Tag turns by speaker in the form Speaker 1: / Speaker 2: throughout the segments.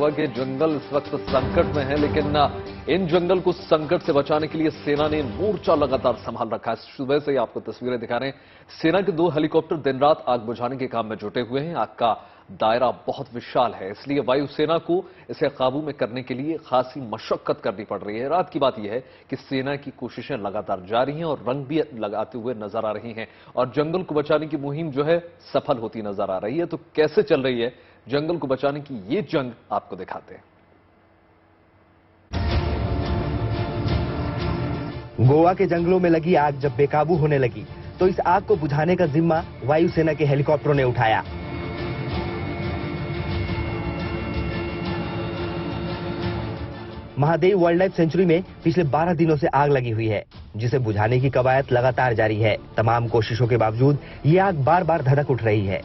Speaker 1: गोवा के जंगल इस वक्त संकट में है, लेकिन इन जंगल को संकट से बचाने के लिए सेना ने मोर्चा लगातार संभाल रखा है। सुबह से ही आपको तस्वीरें दिखा रहे हैं। सेना के 2 हेलीकॉप्टर दिन रात आग बुझाने के काम में जुटे हुए हैं। आग का दायरा बहुत विशाल है, इसलिए वायुसेना को इसे काबू में करने के लिए खासी मशक्कत करनी पड़ रही है। रात की बात यह है कि सेना की कोशिशें लगातार जारी हैं और रंग भी लगाते हुए नजर आ रही हैं और जंगल को बचाने की मुहिम जो है सफल होती नजर आ रही है। तो कैसे चल रही है जंगल को बचाने की ये जंग, आपको दिखाते हैं।
Speaker 2: गोवा के जंगलों में लगी आग जब बेकाबू होने लगी तो इस आग को बुझाने का जिम्मा वायुसेना के हेलीकॉप्टरों ने उठाया। महादेव वाइल्ड लाइफ सेंचुरी में पिछले 12 दिनों से आग लगी हुई है, जिसे बुझाने की कवायद लगातार जारी है। तमाम कोशिशों के बावजूद ये आग बार बार धधक उठ रही है।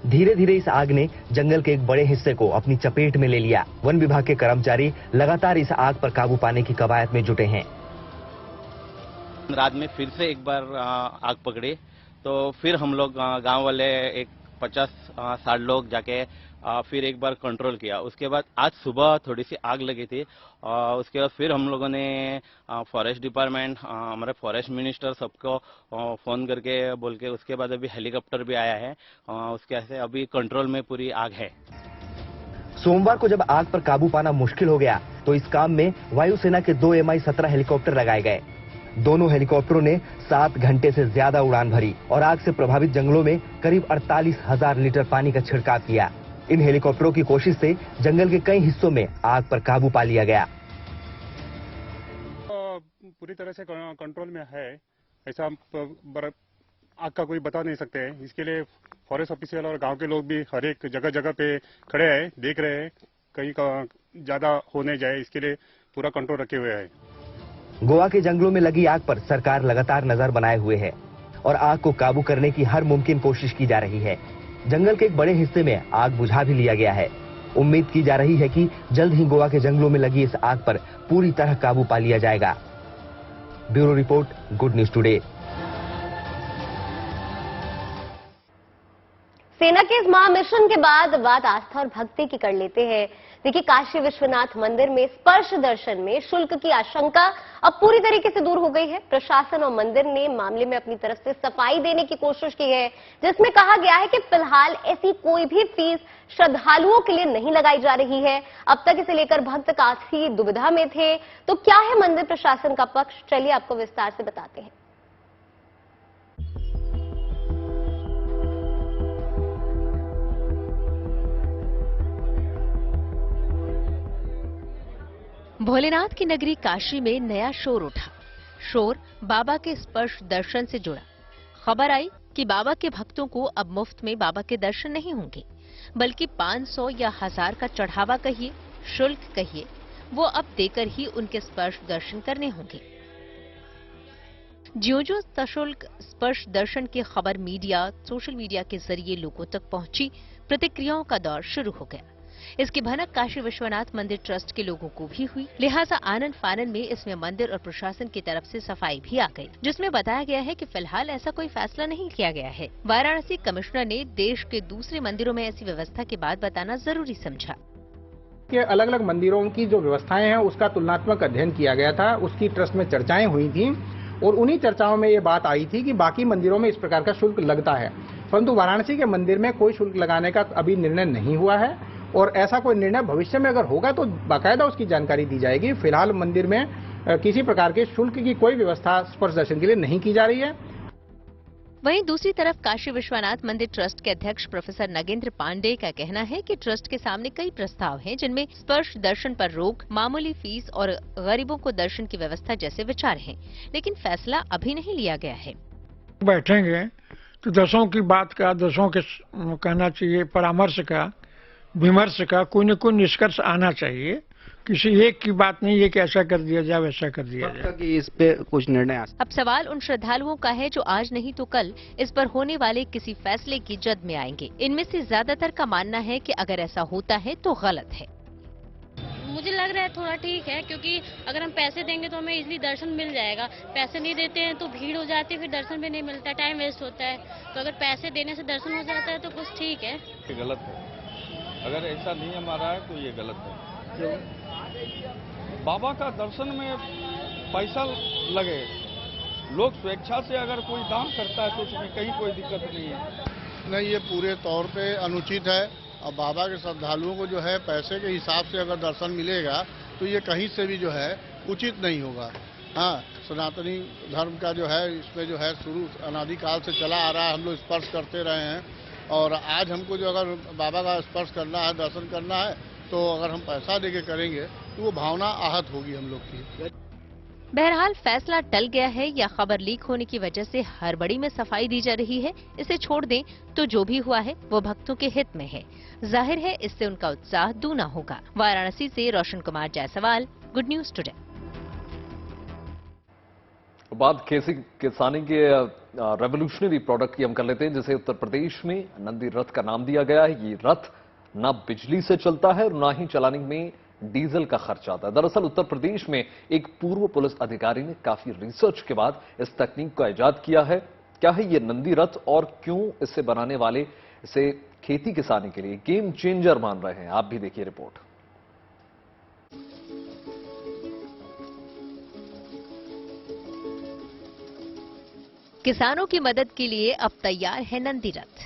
Speaker 2: धीरे धीरे इस आग ने जंगल के एक बड़े हिस्से को अपनी चपेट में ले लिया। वन विभाग के कर्मचारी लगातार इस आग पर काबू पाने की कवायद में जुटे हैं।
Speaker 3: रात में फिर से एक बार आग पकड़ी तो फिर हम लोग गांव वाले एक 50-60 लोग जाके फिर एक बार कंट्रोल किया। उसके बाद आज सुबह थोड़ी सी आग लगी थी। उसके बाद फिर हम लोगों ने फॉरेस्ट डिपार्टमेंट, हमारे फॉरेस्ट मिनिस्टर सबको फोन करके बोल के, उसके बाद अभी हेलीकॉप्टर भी आया है। उसके से अभी कंट्रोल में पूरी आग है।
Speaker 2: सोमवार को जब आग पर काबू पाना मुश्किल हो गया तो इस काम में वायुसेना के 2 Mi-17 हेलीकॉप्टर लगाए गए। दोनों हेलीकॉप्टरों ने 7 घंटे से ज्यादा उड़ान भरी और आग से प्रभावित जंगलों में करीब 48,000 लीटर पानी का छिड़काव किया। इन हेलीकॉप्टरों की कोशिश से जंगल के कई हिस्सों में आग पर काबू पा लिया गया।
Speaker 4: पूरी तरह से कंट्रोल में है, ऐसा आग का कोई बता नहीं सकते हैं। इसके लिए फॉरेस्ट ऑफिशियल और गांव के लोग भी हर एक जगह जगह पे खड़े हैं, देख रहे हैं कहीं का ज्यादा होने जाए, इसके लिए पूरा कंट्रोल रखे हुए हैं।
Speaker 2: गोवा के जंगलों में लगी आग पर सरकार लगातार नजर बनाए हुए है और आग को काबू करने की हर मुमकिन कोशिश की जा रही है। जंगल के एक बड़े हिस्से में आग बुझा भी लिया गया है। उम्मीद की जा रही है कि जल्द ही गोवा के जंगलों में लगी इस आग पर पूरी तरह काबू पा लिया जाएगा। Bureau report, good news today.
Speaker 5: सेना के इस महामिशन के बाद बात आस्था और भक्ति की कर लेते हैं। देखिए, काशी विश्वनाथ मंदिर में स्पर्श दर्शन में शुल्क की आशंका अब पूरी तरीके से दूर हो गई है। प्रशासन और मंदिर ने मामले में अपनी तरफ से सफाई देने की कोशिश की है, जिसमें कहा गया है कि फिलहाल ऐसी कोई भी फीस श्रद्धालुओं के लिए नहीं लगाई जा रही है। अब तक इसे लेकर भक्त काफी दुविधा में थे। तो क्या है मंदिर प्रशासन का पक्ष, चलिए आपको विस्तार से बताते हैं।
Speaker 6: भोलेनाथ की नगरी काशी में नया शोर उठा। शोर बाबा के स्पर्श दर्शन से जुड़ा। खबर आई कि बाबा के भक्तों को अब मुफ्त में बाबा के दर्शन नहीं होंगे, बल्कि 500 या 1000 का चढ़ावा कहिए, शुल्क कहिए, वो अब देकर ही उनके स्पर्श दर्शन करने होंगे। ज्यों-ज्यों सशुल्क स्पर्श दर्शन की खबर मीडिया, सोशल मीडिया के जरिए लोगों तक पहुंची, प्रतिक्रियाओं का दौर शुरू हो गया। इसकी भनक काशी विश्वनाथ मंदिर ट्रस्ट के लोगों को भी हुई, लिहाजा आनन फानन में इसमें मंदिर और प्रशासन की तरफ से सफाई भी आ गई, जिसमें बताया गया है कि फिलहाल ऐसा कोई फैसला नहीं किया गया है। वाराणसी कमिश्नर ने देश के दूसरे मंदिरों में ऐसी व्यवस्था की बात बताना जरूरी समझा।
Speaker 7: कि अलग अलग मंदिरों की जो व्यवस्थाएं हैं उसका तुलनात्मक अध्ययन किया गया था, उसकी ट्रस्ट में चर्चाएं हुई थी और उन्हीं चर्चाओं में ये बात आई थी कि बाकी मंदिरों में इस प्रकार का शुल्क लगता है, परंतु वाराणसी के मंदिर में कोई शुल्क लगाने का अभी निर्णय नहीं हुआ है और ऐसा कोई निर्णय भविष्य में अगर होगा तो बाकायदा उसकी जानकारी दी जाएगी। फिलहाल मंदिर में किसी प्रकार के शुल्क की कोई व्यवस्था स्पर्श दर्शन के लिए नहीं की जा रही है।
Speaker 6: वहीं दूसरी तरफ काशी विश्वनाथ मंदिर ट्रस्ट के अध्यक्ष प्रोफेसर नगेंद्र पांडे का कहना है कि ट्रस्ट के सामने कई प्रस्ताव हैं, जिनमें स्पर्श दर्शन पर रोक, मामूली फीस और गरीबों को दर्शन की व्यवस्था जैसे विचार हैं, लेकिन फैसला अभी नहीं लिया गया है।
Speaker 8: बैठेंगे तो दसों की बात का, दसों के कहना चाहिए, परामर्श का, विमर्श का कोई न कोई निष्कर्ष आना चाहिए। किसी एक की बात नहीं है कि ऐसा कर दिया जाए, वैसा कर दिया जाए,
Speaker 9: कि इस पे कुछ निर्णय।
Speaker 6: अब सवाल उन श्रद्धालुओं का है जो आज नहीं तो कल इस पर होने वाले किसी फैसले की जद में आएंगे। इनमें से ज्यादातर का मानना है कि अगर ऐसा होता है तो गलत है।
Speaker 10: मुझे लग रहा है थोड़ा ठीक है, क्योंकि अगर हम पैसे देंगे तो हमें इजीली दर्शन मिल जाएगा। पैसे नहीं देते हैं तो भीड़ हो जाती है, फिर दर्शन भी नहीं मिलता है, टाइम वेस्ट होता है। तो अगर पैसे देने से दर्शन हो जाता है तो कुछ ठीक है।
Speaker 1: गलत है,
Speaker 9: अगर ऐसा नियम आ रहा है तो ये गलत है। बाबा का दर्शन में पैसा लगे, लोग स्वेच्छा से अगर कोई दान करता है तो उसमें कहीं कोई दिक्कत नहीं है।
Speaker 11: नहीं, ये पूरे तौर पे अनुचित है। अब बाबा के श्रद्धालुओं को जो है पैसे के हिसाब से अगर दर्शन मिलेगा तो ये कहीं से भी जो है उचित नहीं होगा। हाँ, सनातनी धर्म का जो है इसमें जो है शुरू अनादिकाल से चला आ रहा है, हम लोग स्पर्श करते रहे हैं और आज हमको जो अगर बाबा का स्पर्श करना है, दर्शन करना है तो अगर हम पैसा देके करेंगे तो वो भावना आहत होगी हम लोग की।
Speaker 6: बहरहाल फैसला टल गया है या खबर लीक होने की वजह से हड़बड़ी में सफाई दी जा रही है, इसे छोड़ दें तो जो भी हुआ है वो भक्तों के हित में है। जाहिर है इससे उनका उत्साह दूना होगा। वाराणसी से Roshan Kumar Jaiswal, good news today.
Speaker 1: बात खेती किसानी के रेवोल्यूशनरी प्रोडक्ट की हम कर लेते हैं, जिसे उत्तर प्रदेश में नंदी रथ का नाम दिया गया है। ये रथ ना बिजली से चलता है और ना ही चलाने में डीजल का खर्च आता है। दरअसल उत्तर प्रदेश में एक पूर्व पुलिस अधिकारी ने काफी रिसर्च के बाद इस तकनीक को इजाद किया है। क्या है ये नंदी रथ और क्यों इसे बनाने वाले इसे खेती किसानी के लिए गेम चेंजर मान रहे हैं, आप भी देखिए रिपोर्ट।
Speaker 6: किसानों की मदद के लिए अब तैयार है नंदी रथ।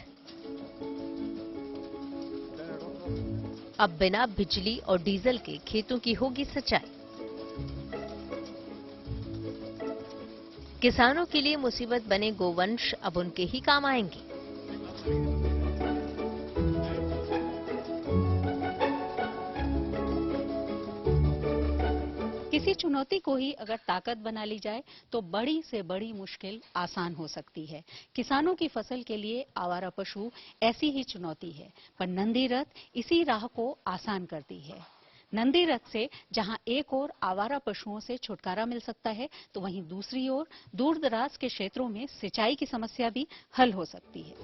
Speaker 6: अब बिना बिजली और डीजल के खेतों की होगी सिंचाई। किसानों के लिए मुसीबत बने गोवंश अब उनके ही काम आएंगे।
Speaker 12: किसी चुनौती को ही अगर ताकत बना ली जाए तो बड़ी से बड़ी मुश्किल आसान हो सकती है। किसानों की फसल के लिए आवारा पशु ऐसी ही चुनौती है, पर नंदी रथ इसी राह को आसान करती है। नंदी रथ से जहां एक ओर आवारा पशुओं से छुटकारा मिल सकता है तो वहीं दूसरी ओर दूर दराज के क्षेत्रों में सिंचाई की समस्या भी हल हो सकती है।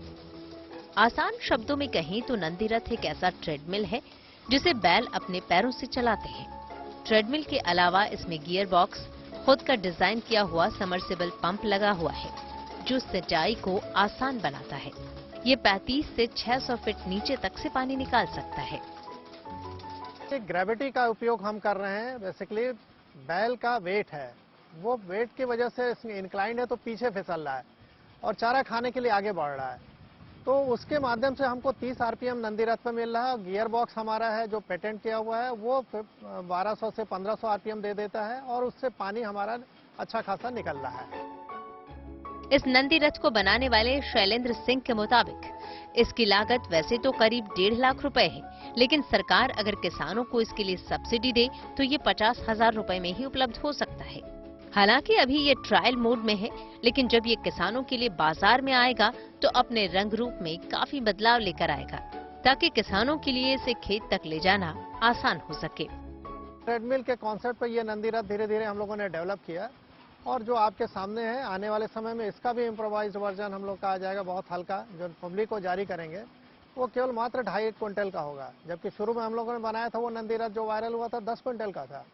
Speaker 6: आसान शब्दों में कहें तो नंदी रथ एक ऐसा ट्रेडमिल है जिसे बैल अपने पैरों से चलाते हैं। ट्रेडमिल के अलावा इसमें गियर बॉक्स, खुद का डिजाइन किया हुआ समरसेबल पंप लगा हुआ है जो सिंचाई को आसान बनाता है। ये 35 से 600 फीट नीचे तक से पानी निकाल सकता है।
Speaker 13: ग्रेविटी का उपयोग हम कर रहे हैं। बेसिकली बैल का वेट है, वो वेट की वजह से इंक्लाइंड है तो पीछे फिसल रहा है और चारा खाने के लिए आगे बढ़ रहा है, तो उसके माध्यम से हमको 30 आरपीएम नंदी रथ पर मिल रहा है। गियर बॉक्स हमारा है जो पेटेंट किया हुआ है, वो 1200 से 1500 आरपीएम दे देता है और उससे पानी हमारा अच्छा खासा निकल रहा है।
Speaker 6: इस नंदी रथ को बनाने वाले शैलेंद्र सिंह के मुताबिक इसकी लागत वैसे तो करीब 1.5 लाख रुपए है, लेकिन सरकार अगर किसानों को इसके लिए सब्सिडी दे तो ये 50,000 रुपए में ही उपलब्ध हो सकता है। हालांकि अभी ये ट्रायल मोड में है, लेकिन जब ये किसानों के लिए बाजार में आएगा तो अपने रंग रूप में काफी बदलाव लेकर आएगा, ताकि किसानों के लिए इसे खेत तक ले जाना आसान हो सके।
Speaker 13: ट्रेडमिल के कॉन्सेप्ट पर यह नंदी रथ धीरे धीरे हम लोगों ने डेवलप किया और जो आपके सामने है, आने वाले समय में इसका भी इम्प्रोवाइज्ड वर्जन हम लोग का आ जाएगा, बहुत हल्का, जो पब्लिक को जारी करेंगे। वो केवल मात्र 2.5 क्विंटल का होगा, जबकि शुरू में हम लोगों ने बनाया था वो नंदी रथ जो वायरल हुआ था 10 क्विंटल का था।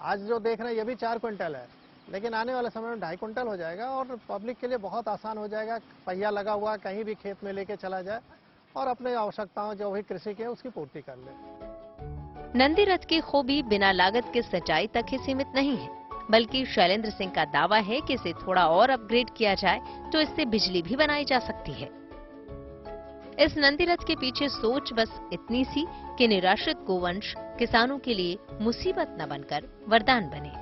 Speaker 13: आज जो देख रहे हैं ये भी 4 क्विंटल है, लेकिन आने वाले समय में 2.5 क्विंटल हो जाएगा और पब्लिक के लिए बहुत आसान हो जाएगा। पहिया लगा हुआ कहीं भी खेत में लेके चला जाए और अपने आवश्यकताओं जो भी कृषि की है उसकी पूर्ति कर ले।
Speaker 6: नंदी रथ की खूबी बिना लागत के सिंचाई तक ही सीमित नहीं है, बल्कि शैलेंद्र सिंह का दावा है कि इसे थोड़ा और अपग्रेड किया जाए तो इससे बिजली भी बनाई जा सकती है। इस नंदी रथ के पीछे सोच बस इतनी सी कि निराश्रित गोवंश किसानों के लिए मुसीबत न बनकर वरदान बने।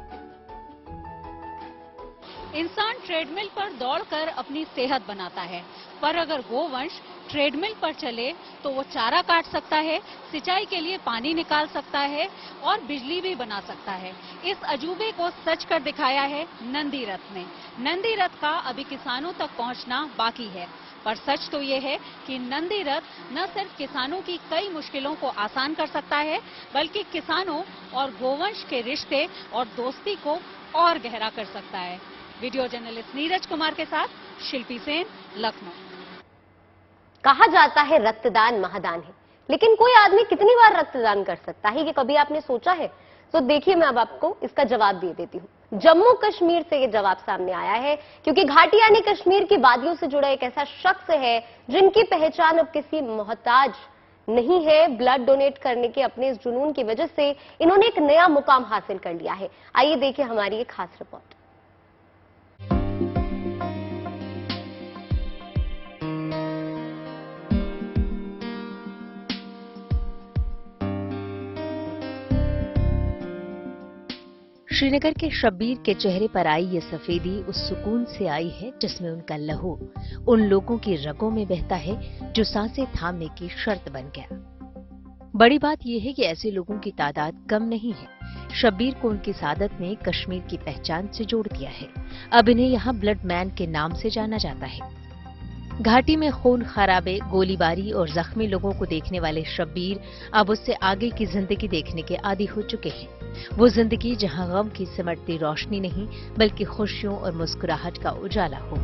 Speaker 12: इंसान ट्रेडमिल पर दौड़कर अपनी सेहत बनाता है, पर अगर गोवंश ट्रेडमिल पर चले तो वो चारा काट सकता है, सिंचाई के लिए पानी निकाल सकता है और बिजली भी बना सकता है। इस अजूबे को सच कर दिखाया है नंदी रथ ने। नंदी रथ का अभी किसानों तक पहुंचना बाकी है, पर सच तो ये है कि नंदी रथ न सिर्फ किसानों की कई मुश्किलों को आसान कर सकता है, बल्कि किसानों और गोवंश के रिश्ते और दोस्ती को और गहरा कर सकता है। वीडियो जर्नलिस्ट नीरज कुमार के साथ शिल्पी सेन, लखनऊ।
Speaker 5: कहा जाता है रक्तदान महादान है, लेकिन कोई आदमी कितनी बार रक्तदान कर सकता है, ये कभी आपने सोचा है? तो देखिए मैं अब आपको इसका जवाब दे देती हूँ। जम्मू कश्मीर से ये जवाब सामने आया है, क्योंकि घाटी यानी कश्मीर की वादियों से जुड़ा एक ऐसा शख्स है जिनकी पहचान अब किसी मोहताज नहीं है। ब्लड डोनेट करने के अपने इस जुनून की वजह से इन्होंने एक नया मुकाम हासिल कर लिया है। आइए देखिए हमारी एक खास रिपोर्ट।
Speaker 6: श्रीनगर के शब्बीर के चेहरे पर आई ये सफेदी उस सुकून से आई है जिसमें उनका लहू उन लोगों की रगों में बहता है जो सांसें थामने की शर्त बन गया। बड़ी बात यह है कि ऐसे लोगों की तादाद कम नहीं है। शब्बीर को उनकी सादत ने कश्मीर की पहचान से जोड़ दिया है। अब इन्हें यहाँ ब्लड मैन के नाम से जाना जाता है। घाटी में खून खराबे, गोलीबारी और जख्मी लोगों को देखने वाले शब्बीर अब उससे आगे की जिंदगी देखने के आदी हो चुके हैं। वो जिंदगी जहां गम की सिमटती रोशनी नहीं बल्कि खुशियों और मुस्कुराहट का उजाला हो।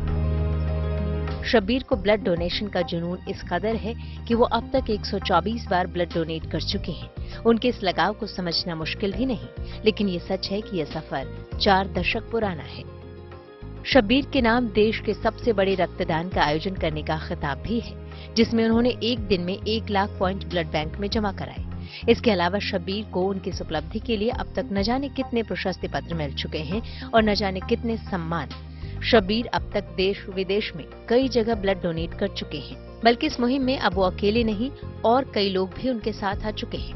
Speaker 6: शब्बीर को ब्लड डोनेशन का जुनून इस कदर है कि वो अब तक 124 बार ब्लड डोनेट कर चुके हैं। उनके इस लगाव को समझना मुश्किल भी नहीं, लेकिन ये सच है कि यह सफर 4 दशक पुराना है। शब्बीर के नाम देश के सबसे बड़े रक्तदान का आयोजन करने का खिताब भी है, जिसमें उन्होंने एक दिन में 1 लाख पॉइंट ब्लड बैंक में जमा कराए। इसके अलावा शब्बीर को उनकी इस उपलब्धि के लिए अब तक न जाने कितने प्रशस्ति पत्र मिल चुके हैं और न जाने कितने सम्मान। शब्बीर अब तक देश विदेश में कई जगह ब्लड डोनेट कर चुके हैं, बल्कि इस मुहिम में अब वो अकेले नहीं और कई लोग भी उनके साथ आ चुके हैं।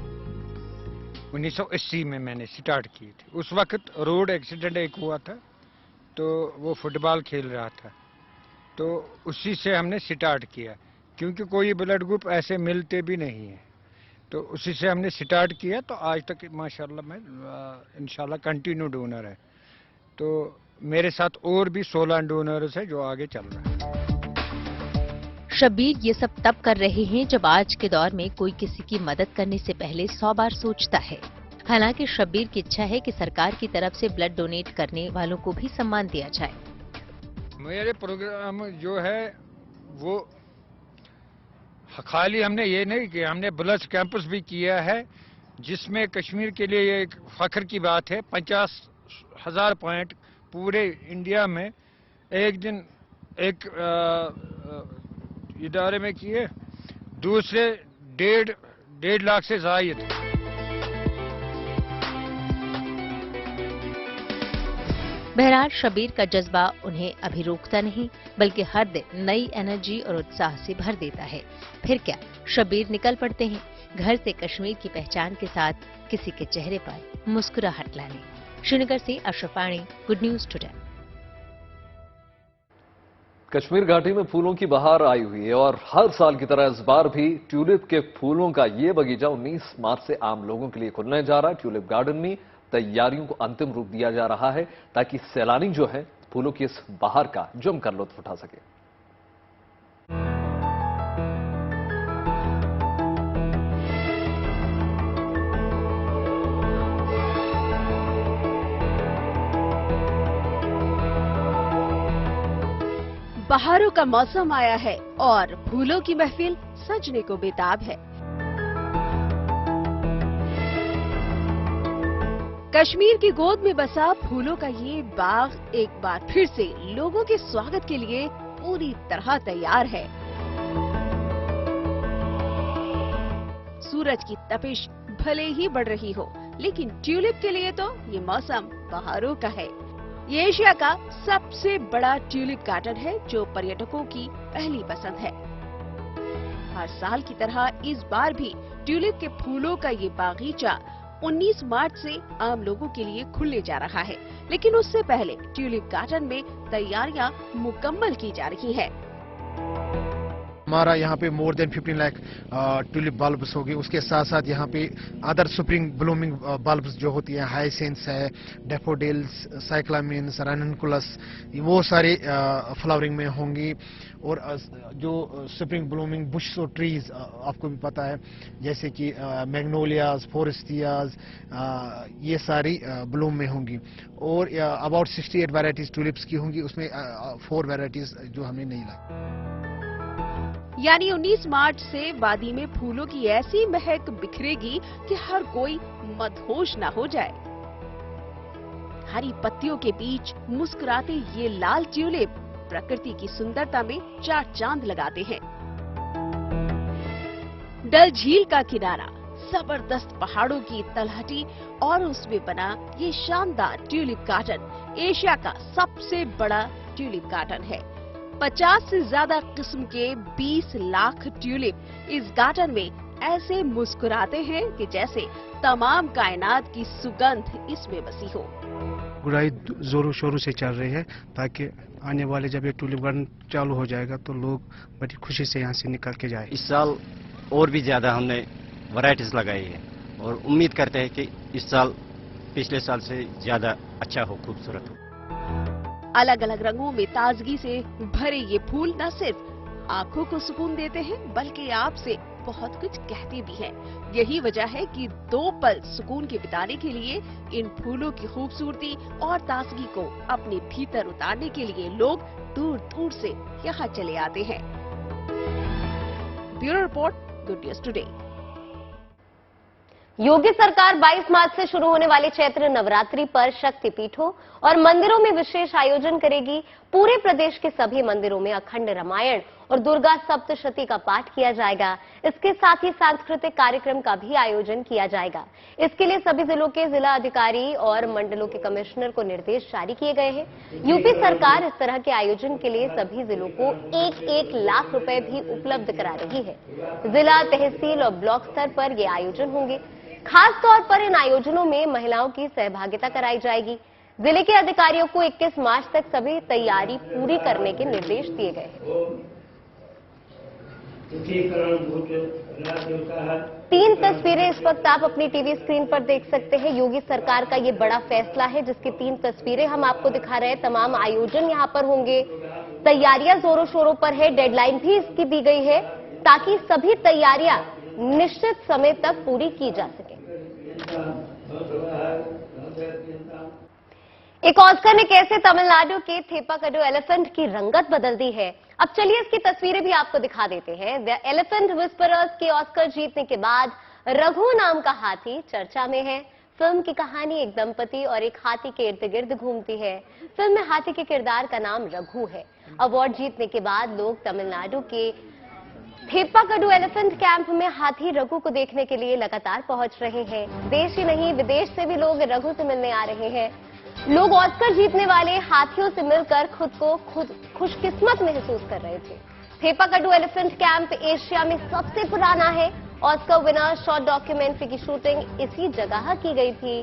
Speaker 8: 1980 में मैंने स्टार्ट की थी। उस वक्त रोड एक्सीडेंट एक हुआ था, तो वो फुटबॉल खेल रहा था, तो उसी से हमने स्टार्ट किया, क्योंकि कोई ब्लड ग्रुप ऐसे मिलते भी नहीं है, तो उसी से हमने स्टार्ट किया। तो आज तक माशाल्लाह मैं इंशाल्लाह कंटिन्यू डोनर है। तो मेरे साथ और भी 16 डोनर्स है जो आगे चल रहा है।
Speaker 6: शब्बीर ये सब तब कर रहे हैं जब आज के दौर में कोई किसी की मदद करने से पहले 100 बार सोचता है। हालांकि शब्बीर की इच्छा है कि सरकार की तरफ से ब्लड डोनेट करने वालों को भी सम्मान दिया जाए।
Speaker 8: मेरे प्रोग्राम जो है वो खाली हमने ये नहीं किया, हमने ब्लड कैंपस भी किया है, जिसमें कश्मीर के लिए एक फख्र की बात है। 50,000 पॉइंट पूरे इंडिया में एक दिन एक इदारे में किए, दूसरे 1.5 लाख से ज़ायद।
Speaker 6: बहरहाल शब्बीर का जज्बा उन्हें अभी रोकता नहीं, बल्कि हर दिन नई एनर्जी और उत्साह से भर देता है। फिर क्या, शब्बीर निकल पड़ते हैं घर से कश्मीर की पहचान के साथ किसी के चेहरे पर मुस्कुराहट लाने। श्रीनगर से अशरफ वाणी, गुड न्यूज टुडे।
Speaker 1: कश्मीर घाटी में फूलों की बहार आई हुई है और हर साल की तरह इस बार भी ट्यूलिप के फूलों का ये बगीचा 19 मार्च से आम लोगों के लिए खुलने जा रहा है। ट्यूलिप गार्डन में तैयारियों को अंतिम रूप दिया जा रहा है ताकि सैलानी जो है फूलों की इस बहार का जमकर लुत्फ उठा सके।
Speaker 14: बहारों का मौसम आया है और फूलों की महफिल सजने को बेताब है। कश्मीर की गोद में बसा फूलों का ये बाग एक बार फिर से लोगों के स्वागत के लिए पूरी तरह तैयार है। सूरज की तपिश भले ही बढ़ रही हो, लेकिन ट्यूलिप के लिए तो ये मौसम बहारों का है। ये एशिया का सबसे बड़ा ट्यूलिप गार्डन है जो पर्यटकों की पहली पसंद है। हर साल की तरह इस बार भी ट्यूलिप के फूलों का ये बागीचा 19 मार्च से आम लोगों के लिए खुलने जा रहा है, लेकिन उससे पहले ट्यूलिप गार्डन में तैयारियां मुकम्मल की जा रही हैं।
Speaker 15: हमारा यहाँ पे more than 15 lakh tulip bulbs होगी। उसके साथ साथ यहाँ पे अदर स्प्रिंग ब्लूमिंग बल्ब्स जो होती हैं, हाइसिंथ्स है, डेफोडिल्स, साइक्लामिन्स, रैनकुलस, वो सारे फ्लावरिंग में होंगी। और जो स्प्रिंग ब्लूमिंग बुश और ट्रीज आपको भी पता है, जैसे कि मैग्नोलियाज, फॉरेस्टियाज, ये सारी ब्लूम में होंगी। और अबाउट 68 वैरायटीज ट्यूलिप्स की होंगी, उसमें 4 वैरायटीज जो हमें नहीं लगी।
Speaker 14: यानी 19 मार्च से वादी में फूलों की ऐसी महक बिखरेगी कि हर कोई मदहोश न हो जाए। हरी पत्तियों के बीच मुस्कुराते ये लाल ट्यूलिप प्रकृति की सुंदरता में 4 चांद लगाते हैं। डल झील का किनारा, जबरदस्त पहाड़ों की तलहटी और उसमें बना ये शानदार ट्यूलिप गार्डन एशिया का सबसे बड़ा ट्यूलिप गार्डन है। 50 से ज्यादा किस्म के 20 लाख ट्यूलिप इस गार्डन में ऐसे मुस्कुराते हैं कि जैसे तमाम कायनात की सुगंध इसमें बसी हो।
Speaker 15: गुड़ाई जोरों शोरों से चल रही है ताकि आने वाले जब ये टूलिप गार्डन चालू हो जाएगा तो लोग बड़ी खुशी से यहाँ से निकल के जाए।
Speaker 16: इस साल और भी ज्यादा हमने वैरायटीज लगाई है और उम्मीद करते हैं कि इस साल पिछले साल से ज्यादा अच्छा हो, खूबसूरत हो।
Speaker 14: अलग अलग रंगों में ताजगी से भरे ये फूल न सिर्फ आंखों को सुकून देते हैं बल्कि आपसे बहुत कुछ कहते भी हैं। यही वजह है कि 2 पल सुकून के बिताने के लिए इन फूलों की खूबसूरती और ताजगी को अपने भीतर उतारने के लिए लोग दूर दूर से यहाँ चले आते हैं। Bureau report, good news today.
Speaker 5: Yogi सरकार 22 मार्च से शुरू होने वाले चैत्र नवरात्रि पर शक्तिपीठों और मंदिरों में विशेष आयोजन करेगी। पूरे प्रदेश के सभी मंदिरों में अखंड रामायण और दुर्गा सप्तशती का पाठ किया जाएगा। इसके साथ ही सांस्कृतिक कार्यक्रम का भी आयोजन किया जाएगा। इसके लिए सभी जिलों के जिला अधिकारी और मंडलों के कमिश्नर को निर्देश जारी किए गए हैं। यूपी सरकार इस तरह के आयोजन के लिए सभी जिलों को 1-1 लाख रुपए भी उपलब्ध करा रही है। जिला, तहसील और ब्लॉक स्तर पर ये आयोजन होंगे। खास तौर पर इन आयोजनों में महिलाओं की सहभागिता कराई जाएगी। जिले के अधिकारियों को 21 मार्च तक सभी तैयारी पूरी करने के निर्देश दिए गए हैं। 3 तस्वीरें इस वक्त आप अपनी टीवी स्क्रीन पर देख सकते हैं। योगी सरकार का ये बड़ा फैसला है जिसकी 3 तस्वीरें हम आपको दिखा रहे हैं। तमाम आयोजन यहाँ पर होंगे। तैयारियां जोरों शोरों पर है। डेडलाइन भी इसकी दी गई है ताकि सभी तैयारियां निश्चित समय तक पूरी की जा सके। एक ऑस्कर ने कैसे तमिलनाडु के थेपाकडू एलिफेंट की रंगत बदल दी है, अब चलिए इसकी तस्वीरें भी आपको दिखा देते हैं। द एलिफेंट विस्परर्स के ऑस्कर जीतने के बाद रघु नाम का हाथी चर्चा में है। फिल्म की कहानी एक दंपति और एक हाथी के इर्द गिर्द घूमती है। फिल्म में हाथी के किरदार का नाम रघु है। अवार्ड जीतने के बाद लोग तमिलनाडु के थेपाकडू एलिफेंट कैंप में हाथी रघु को देखने के लिए लगातार पहुंच रहे हैं। देश ही नहीं विदेश से भी लोग रघु से मिलने आ रहे हैं। लोग ऑस्कर जीतने वाले हाथियों से मिलकर खुद को खुशकिस्मत महसूस कर रहे थे। थेपाकडू एलिफेंट कैंप एशिया में सबसे पुराना है। ऑस्कर विनर शॉर्ट डॉक्यूमेंट्री की शूटिंग इसी जगह की गई थी।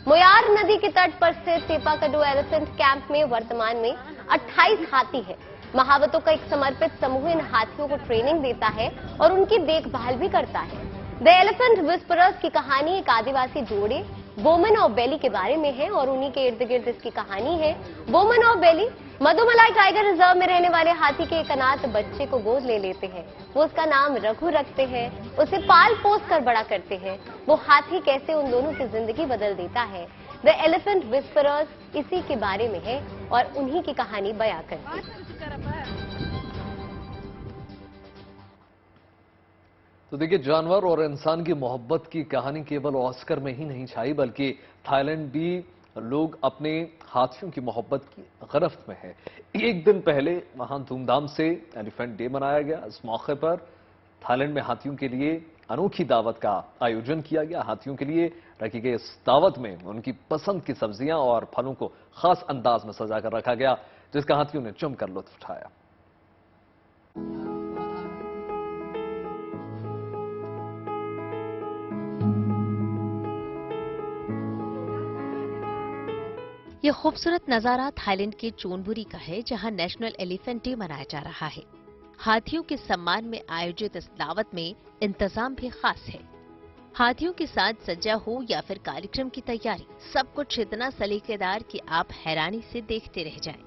Speaker 5: मोयार नदी के तट पर स्थित थेपाकडू एलिफेंट कैंप में वर्तमान में 28 हाथी है। महावतों का एक समर्पित समूह इन हाथियों को ट्रेनिंग देता है और उनकी देखभाल भी करता है। द एलिफेंट विस्परर्स की कहानी एक आदिवासी जोड़े बोमन और बेली के बारे में है और उन्हीं के इर्द गिर्द इसकी कहानी है। बोमन और बेली मधुमलाई टाइगर रिजर्व में रहने वाले हाथी के एक अनाथ बच्चे को गोद ले लेते हैं। वो उसका नाम रघु रखते हैं, उसे पाल पोस कर बड़ा करते हैं। वो हाथी कैसे उन दोनों की जिंदगी बदल देता है। द एलिफेंट विस्परर्स इसी के बारे में है और उन्हीं की कहानी बयां करती है।
Speaker 1: तो देखिए, जानवर और इंसान की मोहब्बत की कहानी केवल ऑस्कर में ही नहीं छाई बल्कि थाईलैंड भी लोग अपने हाथियों की मोहब्बत की गिरफ्त में है। एक दिन पहले वहां धूमधाम से एलिफेंट डे मनाया गया। इस मौके पर थाईलैंड में हाथियों के लिए अनोखी दावत का आयोजन किया गया। हाथियों के लिए रखी गई इस दावत में उनकी पसंद की सब्जियां और फलों को खास अंदाज में सजाकर रखा गया, जिसका हाथियों ने जमकर लुत्फ उठाया।
Speaker 6: यह खूबसूरत नजारा थाईलैंड के चोनबुरी का है, जहां नेशनल एलिफेंट डे मनाया जा रहा है। हाथियों के सम्मान में आयोजित इस दावत में इंतजाम भी खास है। हाथियों के साथ सज्जा हो या फिर कार्यक्रम की तैयारी, सब कुछ इतना सलीकेदार कि आप हैरानी से देखते रह जाएं।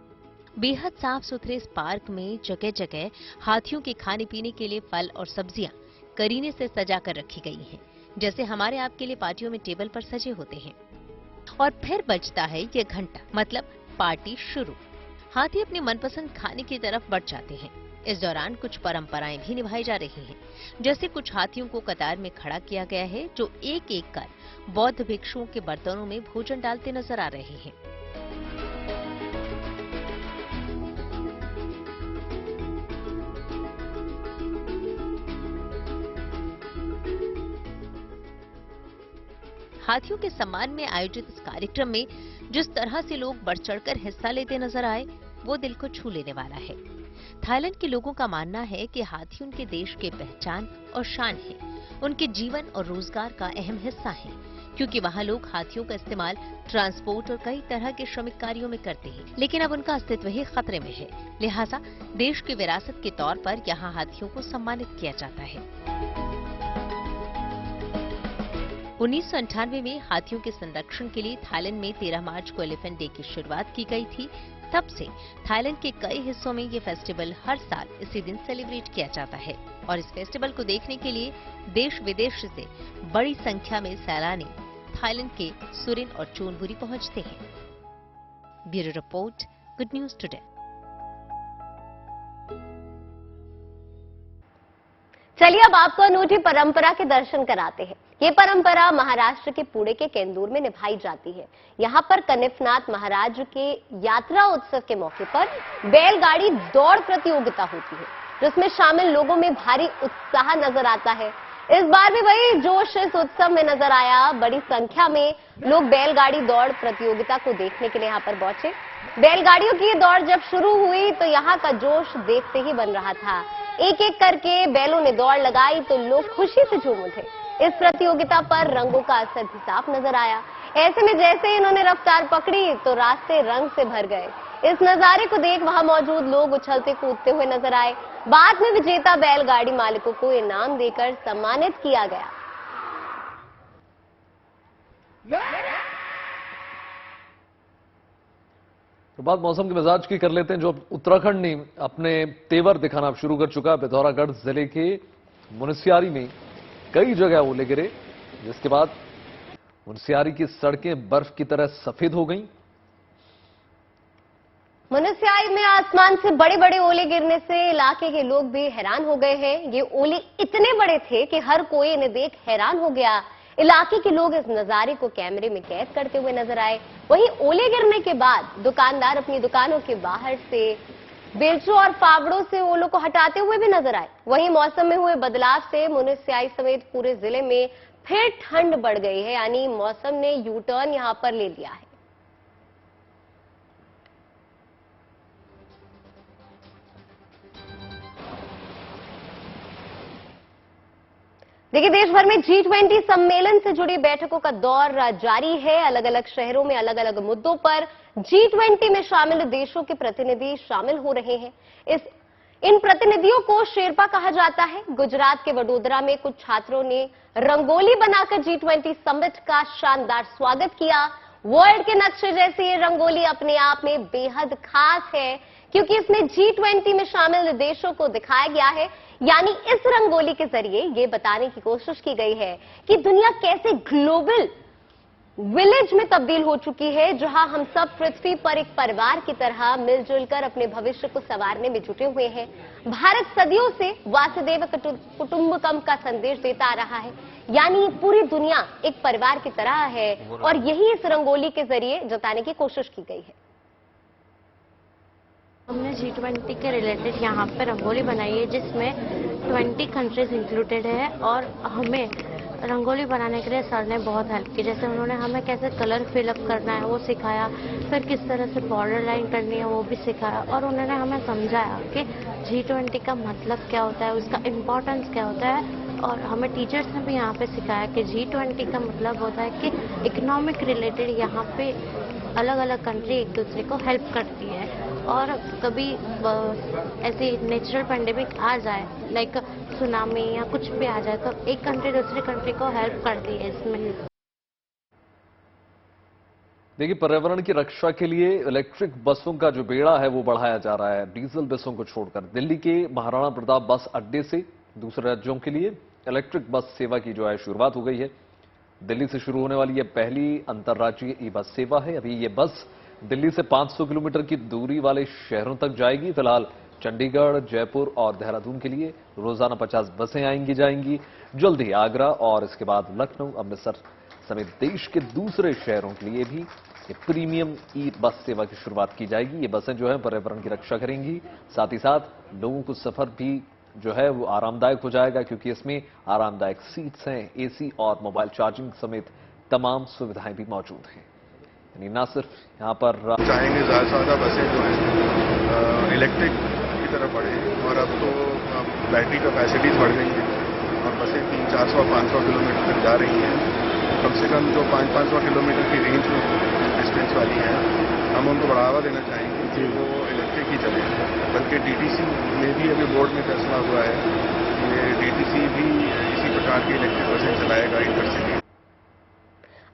Speaker 6: बेहद साफ सुथरे इस पार्क में जगह जगह हाथियों के खाने पीने के लिए फल और सब्जियां करीने से सजा कर रखी गई हैं, जैसे हमारे आपके लिए पार्टियों में टेबल पर सजे होते हैं। और फिर बजता है ये घंटा, मतलब पार्टी शुरू। हाथी अपने मनपसंद खाने की तरफ बढ़ जाते हैं। इस दौरान कुछ परंपराएं भी निभाई जा रही हैं, जैसे कुछ हाथियों को कतार में खड़ा किया गया है जो एक एक कर बौद्ध भिक्षुओं के बर्तनों में भोजन डालते नजर आ रहे हैं। हाथियों के सम्मान में आयोजित इस कार्यक्रम में जिस तरह से लोग बढ़ चढ़कर हिस्सा लेते नजर आए वो दिल को छू लेने वाला है। थाईलैंड के लोगों का मानना है कि हाथी उनके देश के पहचान और शान है, उनके जीवन और रोजगार का अहम हिस्सा है, क्योंकि वहाँ लोग हाथियों का इस्तेमाल ट्रांसपोर्ट और कई तरह के श्रमिक कार्यों में करते हैं। लेकिन अब उनका अस्तित्व ही खतरे में है, लिहाजा देश की विरासत के तौर पर यहाँ हाथियों को सम्मानित किया जाता है। 1998 में हाथियों के संरक्षण के लिए थाईलैंड में 13 मार्च को एलिफेंट डे की शुरुआत की गई थी। तब से थाईलैंड के कई हिस्सों में ये फेस्टिवल हर साल इसी दिन सेलिब्रेट किया जाता है और इस फेस्टिवल को देखने के लिए देश विदेश से बड़ी संख्या में सैलानी थाईलैंड के सुरिन और चोनबुरी पहुंचते हैं। Bureau report, good news today.
Speaker 5: चलिए अब आपको अनूठी परंपरा के दर्शन कराते हैं। ये परंपरा महाराष्ट्र के पुणे के केंदूर में निभाई जाती है। यहाँ पर कनिफनाथ महाराज के यात्रा उत्सव के मौके पर बैलगाड़ी दौड़ प्रतियोगिता होती है, जिसमें शामिल लोगों में भारी उत्साह नजर आता है। इस बार भी वही जोश इस उत्सव में नजर आया। बड़ी संख्या में लोग बैलगाड़ी दौड़ प्रतियोगिता को देखने के लिए यहाँ पर पहुंचे। बैलगाड़ियों की ये दौड़ जब शुरू हुई तो यहाँ का जोश देखते ही बन रहा था। एक एक करके बैलों ने दौड़ लगाई तो लोग खुशी से झूम उठे। इस प्रतियोगिता पर रंगों का असर भी साफ नजर आया। ऐसे में जैसे ही इन्होंने रफ्तार पकड़ी तो रास्ते रंग से भर गए। इस नजारे को देख वहां मौजूद लोग उछलते कूदते हुए नजर आए। बाद में विजेता बैलगाड़ी मालिकों को इनाम देकर सम्मानित किया गया।
Speaker 1: तो बात मौसम के मिजाज की कर लेते हैं, जो उत्तराखंड ने अपने तेवर दिखाना शुरू कर चुका है। पिथौरागढ़ जिले के मुनस्यारी में कई जगह ओले गिरे, जिसके बाद मुनस्यारी की सड़कें बर्फ की तरह सफेद हो गईं।
Speaker 5: मुनस्यारी में आसमान से बड़े बड़े ओले गिरने से इलाके के लोग भी हैरान हो गए हैं। ये ओले इतने बड़े थे कि हर कोई इन्हें देख हैरान हो गया। इलाके के लोग इस नजारे को कैमरे में कैद करते हुए नजर आए। वहीं ओले गिरने के बाद दुकानदार अपनी दुकानों के बाहर से बेलचों और फावड़ों से ओलों को हटाते हुए भी नजर आए। वहीं मौसम में हुए बदलाव से मुनस्यारी समेत पूरे जिले में फिर ठंड बढ़ गई है, यानी मौसम ने यू टर्न यहां पर ले लिया है। देखिए, देश भर में G20 सम्मेलन से जुड़ी बैठकों का दौर जारी है। अलग अलग शहरों में अलग अलग मुद्दों पर G20 में शामिल देशों के प्रतिनिधि शामिल हो रहे हैं। इन प्रतिनिधियों को शेरपा कहा जाता है। गुजरात के वडोदरा में कुछ छात्रों ने रंगोली बनाकर G20 समिट का शानदार स्वागत किया। वर्ल्ड के नक्शे जैसी ये रंगोली अपने आप में बेहद खास है, क्योंकि इसमें G20 में शामिल देशों को दिखाया गया है। यानी इस रंगोली के जरिए ये बताने की कोशिश की गई है कि दुनिया कैसे ग्लोबल विलेज में तब्दील हो चुकी है, जहां हम सब पृथ्वी पर एक परिवार की तरह मिलजुल कर अपने भविष्य को संवारने में जुटे हुए हैं। भारत सदियों से वासुदेव कुटुंबकम का संदेश देता आ रहा है, यानी पूरी दुनिया एक परिवार की तरह है, और यही इस रंगोली के जरिए जताने की कोशिश की गई है।
Speaker 17: हमने G20 के रिलेटेड यहाँ पे रंगोली बनाई है, जिसमें 20 कंट्रीज इंक्लूडेड है, और हमें रंगोली बनाने के लिए सर ने बहुत हेल्प की। जैसे उन्होंने हमें कैसे कलर फिलअप करना है वो सिखाया, फिर किस तरह से बॉर्डर लाइन करनी है वो भी सिखाया, और उन्होंने हमें समझाया कि G20 का मतलब क्या होता है, उसका इम्पोर्टेंस क्या होता है। और हमें टीचर्स ने भी यहाँ पे सिखाया कि G20 का मतलब होता है कि इकोनॉमिक रिलेटेड यहाँ पे अलग अलग कंट्री एक दूसरे को हेल्प करती है, और कभी ऐसी नेचुरल पेंडेमिक आ जाए, लाइक सुनामी या कुछ भी आ जाए, तो एक कंट्री दूसरी कंट्री को हेल्प करती है इसमें।
Speaker 1: देखिए, पर्यावरण की रक्षा के लिए इलेक्ट्रिक बसों का जो बेड़ा है वो बढ़ाया जा रहा है। डीजल बसों को छोड़कर दिल्ली के महाराणा प्रताप बस अड्डे से दूसरे राज्यों के लिए इलेक्ट्रिक बस सेवा की जो है शुरुआत हो गई है। दिल्ली से शुरू होने वाली यह पहली अंतर्राज्यीय ई बस सेवा है। अभी ये बस दिल्ली से 500 किलोमीटर की दूरी वाले शहरों तक जाएगी। फिलहाल चंडीगढ़, जयपुर और देहरादून के लिए रोजाना 50 बसें आएंगी जाएंगी। जल्द ही आगरा और इसके बाद लखनऊ, अमृतसर समेत देश के दूसरे शहरों के लिए भी ये प्रीमियम ई बस सेवा की शुरुआत की जाएगी। ये बसें जो है पर्यावरण की रक्षा करेंगी, साथ ही साथ लोगों को सफर भी जो है वो आरामदायक हो जाएगा, क्योंकि इसमें आरामदायक सीट्स हैं, एसी और मोबाइल चार्जिंग समेत तमाम सुविधाएं भी मौजूद हैं। यानी न सिर्फ यहाँ पर
Speaker 18: चाहेंगे ज़्यादा से ज़्यादा बसें जो हैं इलेक्ट्रिक की तरफ बढ़े, और अब तो बैटरी कैपेसिटीज बढ़ गई हैं और बसें 300-400-500 किलोमीटर तक जा रही हैं। कम से कम जो 500-500 किलोमीटर की रेंज में डिस्टेंस वाली हैं, हम उनको बढ़ावा देना चाहेंगे कि वो इलेक्ट्रिक ही चले। बल्कि डीटीसी में भी अभी बोर्ड में फैसला हुआ है कि डीटीसी भी इसी प्रकार की इलेक्ट्रिक बसें चलाएगा इंटरसिटी।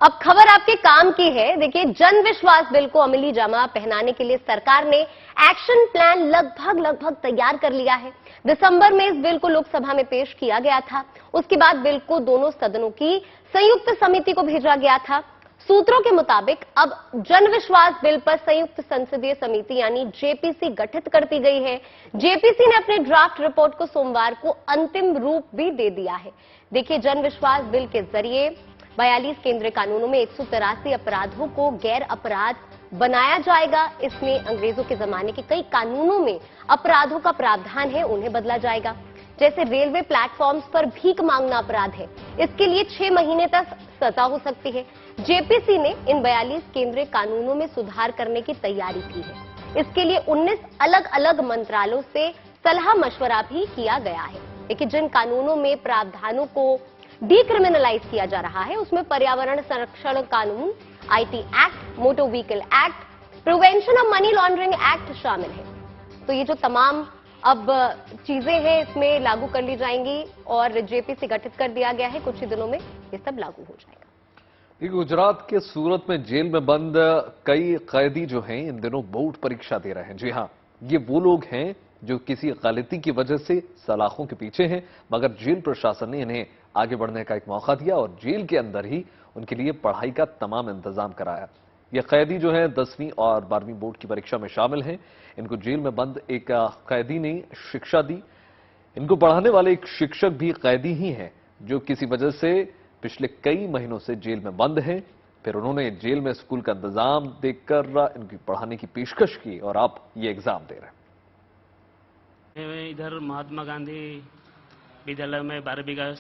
Speaker 5: अब खबर आपके काम की है। देखिए, जन विश्वास बिल को अमली जामा पहनाने के लिए सरकार ने एक्शन प्लान लगभग तैयार कर लिया है। दिसंबर में इस बिल को लोकसभा में पेश किया गया था। उसके बाद बिल को दोनों सदनों की संयुक्त समिति को भेजा गया था। सूत्रों के मुताबिक अब जन विश्वास बिल पर संयुक्त संसदीय समिति यानी जेपीसी गठित कर दी गई है। जेपीसी ने अपने ड्राफ्ट रिपोर्ट को सोमवार को अंतिम रूप भी दे दिया है। देखिए, जन विश्वास बिल के जरिए 42 केंद्रीय कानूनों में 183 अपराधों को गैर अपराध बनाया जाएगा। इसमें अंग्रेजों के जमाने के कई कानूनों में अपराधों का प्रावधान है, उन्हें बदला जाएगा। जैसे रेलवे प्लेटफॉर्म्स पर भीख मांगना अपराध है, इसके लिए 6 महीने तक सजा हो सकती है। जेपीसी ने इन 42 केंद्रीय कानूनों में सुधार करने की तैयारी की है। इसके लिए 19 अलग अलग मंत्रालयों से सलाह मशवरा भी किया गया है। लेकिन जिन कानूनों में प्रावधानों को डीक्रिमिनलाइज किया जा रहा है, उसमें पर्यावरण संरक्षण कानून, IT act, motor vehicle act, prevention of money laundering act शामिल है। तो ये जो तमाम अब चीजें हैं इसमें लागू कर ली जाएंगी और जेपीसी गठित कर दिया गया है। कुछ ही दिनों में ये सब लागू हो जाएगा।
Speaker 1: गुजरात के सूरत में जेल में बंद कई कैदी जो हैं इन दिनों बोर्ड परीक्षा दे रहे हैं। जी हां, ये वो लोग हैं जो किसी गलती की वजह से सलाखों के पीछे हैं, मगर जेल प्रशासन ने इन्हें आगे बढ़ने का एक मौका दिया और जेल के अंदर ही उनके लिए पढ़ाई का तमाम इंतजाम कराया। ये कैदी जो हैं 10वीं और 12वीं बोर्ड की परीक्षा में शामिल हैं। इनको जेल में बंद एक कैदी ने शिक्षा दी। इनको पढ़ाने वाले एक शिक्षक भी कैदी ही हैं जो किसी वजह से पिछले कई महीनों से जेल में बंद हैं। फिर उन्होंने जेल में स्कूल का इंतजाम देखकर इनकी पढ़ाने की पेशकश की और आप ये एग्जाम दे रहे हैं।
Speaker 19: मैं इधर महात्मा गांधी विद्यालय में 12वीं का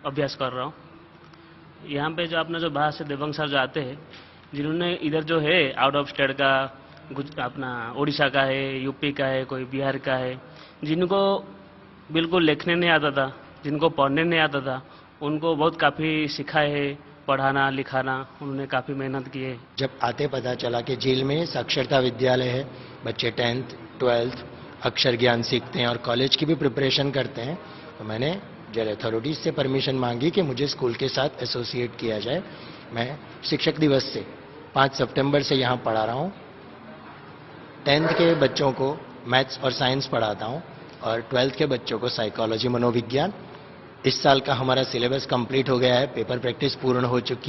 Speaker 19: अभ्यास कर रहा हूँ। यहाँ पे जो अपना जो बाहर से देवंग सर जो आते हैं, जिन्होंने इधर जो है आउट ऑफ स्टेट का अपना उड़ीसा का है, यूपी का है, कोई बिहार का है, जिनको बिल्कुल लिखने नहीं आता था, जिनको पढ़ने नहीं आता था, उनको बहुत काफ़ी सिखाए है, पढ़ाना लिखाना उन्होंने काफ़ी मेहनत की है।
Speaker 20: जब आते पता चला कि जेल में साक्षरता विद्यालय है, बच्चे 10th 12th अक्षर ज्ञान सीखते हैं और कॉलेज की भी प्रिपरेशन करते हैं, तो मैंने जेल अथॉरिटीज से परमिशन मांगी कि मुझे स्कूल के साथ एसोसिएट किया जाए। मैं शिक्षक दिवस से 5 सितंबर से यहाँ पढ़ा रहा हूँ। 10th के बच्चों को मैथ्स और साइंस पढ़ाता हूँ और 12th के बच्चों को साइकोलॉजी मनोविज्ञान। इस साल का हमारा सिलेबस कंप्लीट हो गया है, पेपर प्रैक्टिस पूर्ण हो चुकी